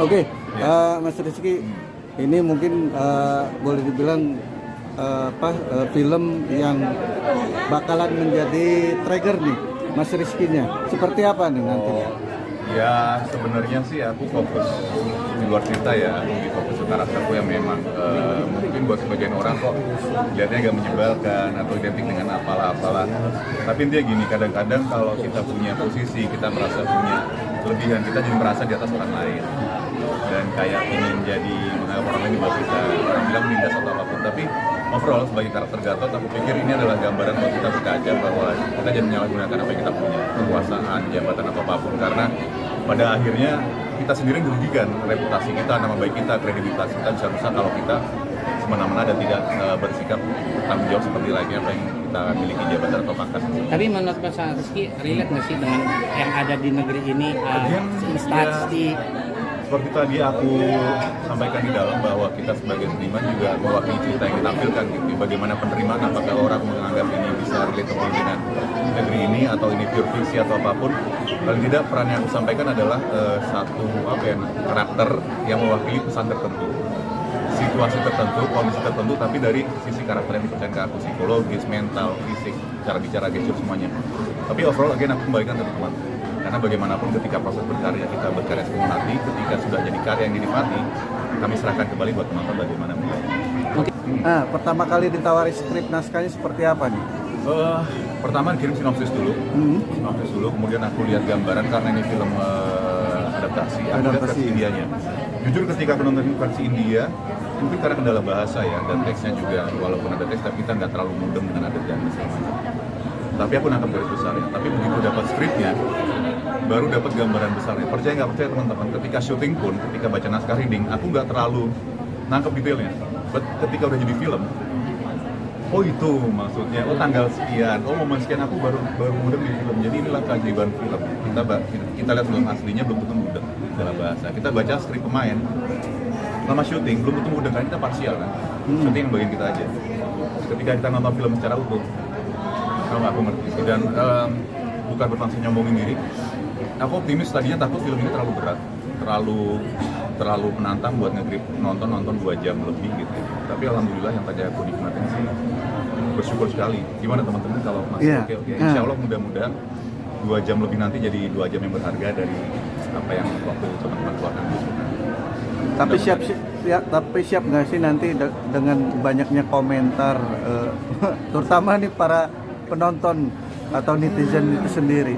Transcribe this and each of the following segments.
Oke, Mas Rizky, ini mungkin boleh dibilang film yang bakalan menjadi trigger nih, Mas Rizky-nya. Seperti apa nih nantinya? Ya sebenarnya sih aku fokus di luar cerita ya, aku lebih fokus ke karakterku yang memang mungkin buat sebagian orang kok lihatnya agak menyebalkan atau identik dengan apalah-apalah. Tapi intinya gini, kadang-kadang kalau kita punya posisi, kita merasa punya kelebihan, kita jadi merasa di atas orang lain dan kayak ingin jadi menganggap orang lain di bawah kita, orang bilang menindas atau apapun. Tapi overall sebagai karakter Gatot, aku pikir ini adalah gambaran buat kita berkaca bahwa kita jangan menyalahgunakan apa yang kita punya, kekuasaan, jabatan atau apapun, karena pada akhirnya kita sendiri merugikan reputasi kita, nama baik kita, kredibilitas kita bisa rusak kalau kita semena-mena dan tidak bersikap tanggung jawab seperti layaknya apa yang kita miliki, jabatan atau pangkat. Tapi menurut Mas Rizky, relate nggak sih dengan yang ada di negeri ini, instansi? Seperti tadi aku sampaikan di dalam bahwa kita sebagai seniman juga mewakili cerita yang ditampilkan gitu. Bagaimana penerimaan, apakah orang menganggap ini bisa relatable dengan negeri ini atau ini pure fiksi atau apapun. Paling tidak peran yang aku sampaikan adalah satu karakter yang mewakili pesan tertentu, situasi tertentu, kondisi tertentu, tapi dari sisi karakter yang dipercayakan ke aku, psikologis, mental, fisik, cara bicara, gestur, semuanya. Tapi overall again aku kembalikan ke teman. Karena bagaimanapun ketika proses berkarya, kita berkarya sepenuh hati, ketika sudah jadi karya yang dinikmati, kami serahkan kembali buat penonton bagaimana menilai. Pertama kali ditawari skrip naskahnya seperti apa nih? Pertama kirim sinopsis dulu, kemudian aku lihat gambaran karena ini film adaptasi, aku lihat versi Indianya. Jujur ketika aku nonton versi India, mungkin karena kendala bahasa ya, dan teksnya juga, walaupun ada teks, tapi kita nggak terlalu mudeng dengan adegan dan segala macam. Tapi aku nangkep garis besarnya, tapi begitu dapat skripnya, baru dapat gambaran besarnya. Percaya nggak percaya teman-teman, ketika syuting pun, ketika baca naskah reading, aku nggak terlalu nangkep detailnya. But ketika udah jadi film, oh itu maksudnya, oh tanggal sekian, oh momen sekian, aku baru mudeng di film. Jadi inilah keajaiban film. Kita lihat film aslinya belum tentu mudeng dalam bahasa. Kita baca skrip pemain, lama syuting belum tentu mudeng, kan kita parsial kan. Syuting bagian kita aja. Ketika kita nonton film secara utuh, kalau aku ngerti sih, dan bukan bermaksud nyombongin diri, aku optimis. Tadinya takut film ini terlalu berat, terlalu menantang buat nge-grip nonton 2 jam lebih gitu. Tapi alhamdulillah yang tadi aku nikmatin sih, bersyukur sekali. Gimana teman-teman kalau masih oke? Insya Allah mudah-mudahan 2 jam lebih nanti jadi 2 jam yang berharga dari apa yang waktu teman-teman keluarkan. Tapi siap nggak sih nanti dengan banyaknya komentar, terutama nih para penonton atau netizen itu sendiri?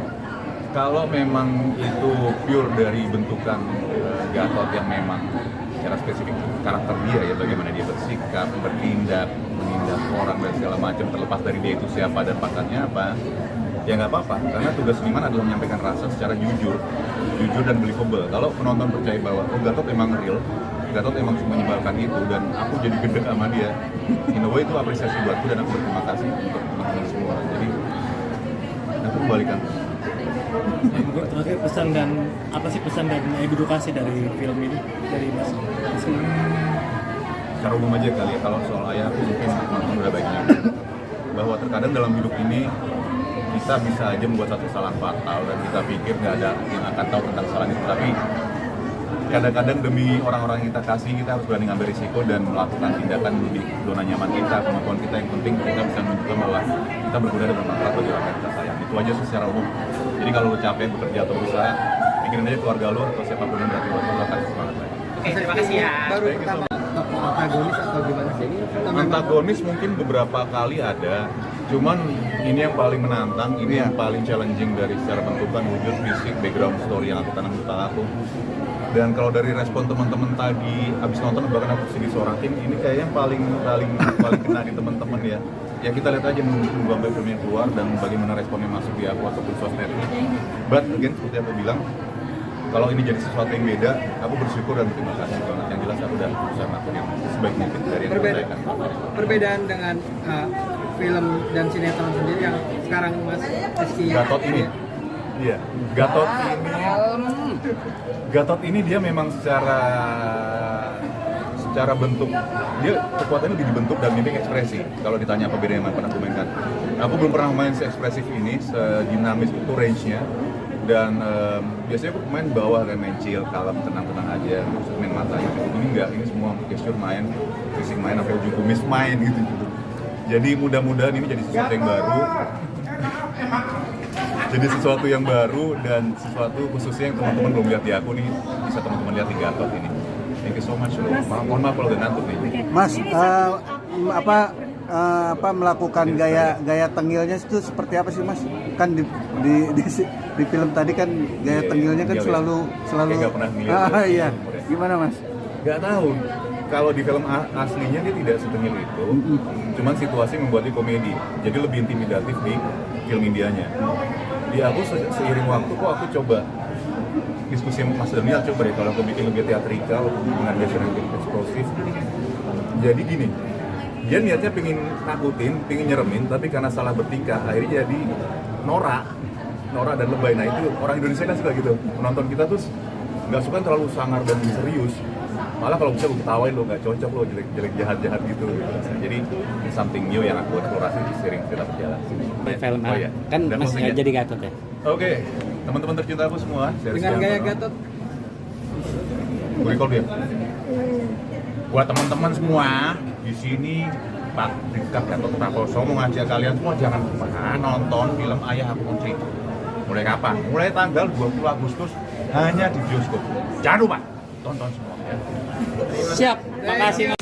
Kalau memang itu pure dari bentukan Gatot yang memang secara spesifik karakter dia ya, bagaimana dia bersikap, bertindak, menindak orang dan segala macam, terlepas dari dia itu siapa dan pangkatnya apa, ya nggak apa-apa. Karena tugas seniman adalah menyampaikan rasa secara jujur dan believable. Kalau penonton percaya bahwa Gatot emang real, Gatot emang menyebalkan itu, dan aku jadi gede sama dia, in a way itu apresiasi buatku, dan aku berterima kasih untuk teman-teman semua. Jadi aku kembalikan. Mungkin terakhir pesan dan edukasi dari film ini dari Mas? Secara umum aja kali ya, kalau soal ayah aku mungkin teman-teman udah baiknya bahwa terkadang dalam hidup ini kita bisa aja membuat satu kesalahan fatal dan kita pikir nggak ada yang akan tahu tentang kesalahan itu, tapi kadang-kadang demi orang-orang yang kita kasih, kita harus berani ngambil risiko dan melakukan tindakan di zona nyaman kita, kemampuan kita. Yang penting kita bisa menunjukkan bahwa kita berguna dan bermanfaat bagi orang yang kita sayang. Itu aja secara umum. Jadi kalau lu capek bekerja atau berusaha, pikirin aja keluarga lu atau siapapun yang berarti buat lu, akan semangat lagi. Oke, terima kasih ya. Baru pertama antagonis atau gimana sih? Antagonis mungkin beberapa kali ada, cuman ini yang paling menantang, ini yang paling challenging dari secara bentukan, wujud, fisik, background story yang aku tanam di kepala aku. Dan kalau dari respon teman-teman tadi abis nonton, bahkan aku sendiri seorang tim, ini kayaknya paling kena di teman-teman ya. Ya kita lihat aja menunggu sampai filmnya keluar dan bagaimana responnya masuk di aku ataupun sosmed. But again, seperti aku bilang, kalau ini jadi sesuatu yang beda, aku bersyukur dan terima kasih banget. Yang jelas aku udah berusaha melakukan yang sebaik mungkin dari yang terbaik. Perbedaan dengan film dan sinetron sendiri yang sekarang Mas Rizky Gatot ini. Iya, Gatot ini dia memang secara bentuk, dia kekuatannya lebih dibentuk dan mimik ekspresi. Kalau ditanya apa bedanya yang pernah aku mainkan, aku belum pernah main se-ekspresif ini, sedinamis itu range-nya. Dan biasanya aku main bawah kan, main chill, kalem, tenang-tenang aja, terus main matanya. Ini enggak, ini semua gesture main, fisik main, sampai ujung kumis main gitu. Jadi mudah-mudahan ini jadi sesuatu yang baru. Jadi sesuatu yang baru dan sesuatu khususnya yang teman-teman belum lihat di aku nih, bisa teman-teman lihat di Gatot ini. Thank you so much loh. Mohon maaf kalau udah ngantuk nih. Mas, apa melakukan gaya tengilnya itu seperti apa sih Mas? Kan di film tadi kan gaya tengilnya kan Tengil, selalu Kayak nggak pernah ngeliat. iya. Gimana Mas? Gak tahu. Kalau di film aslinya dia tidak setengil itu, cuman situasi membuatnya komedi, jadi lebih intimidatif di film Indianya. Di aku seiring waktu kok aku coba diskusi sama Mas Daniel, coba deh kalau aku bikin lebih teatrikal dengan gesture yang lebih eksplosif. Jadi gini, dia niatnya pengen nakutin, pengen nyeremin, tapi karena salah bertingkah akhirnya jadi norak dan lebay. Nah itu orang Indonesia kan suka gitu, penonton kita tuh nggak suka terlalu sangar dan serius, malah kalau bisa gue ketawain lo, nggak cocok lo, jelek jahat gitu. Jadi something new yang aku eksplorasi sering kita berjalan. Film Oh, iya. kan Dan masih closing ya? jadi Gatot ya. Oke, teman-teman tercinta aku semua, Dengan gaya Gatot. gue recall dia. Buat teman-teman semua di sini, Pak Rizka Gatot Prakoso mau ngajak kalian semua jangan kemana nonton film Ayah Aku Kunci. Mulai kapan? Mulai tanggal 20 Agustus hanya di bioskop. Jangan lupa tonton semua ya. Siap, makasih.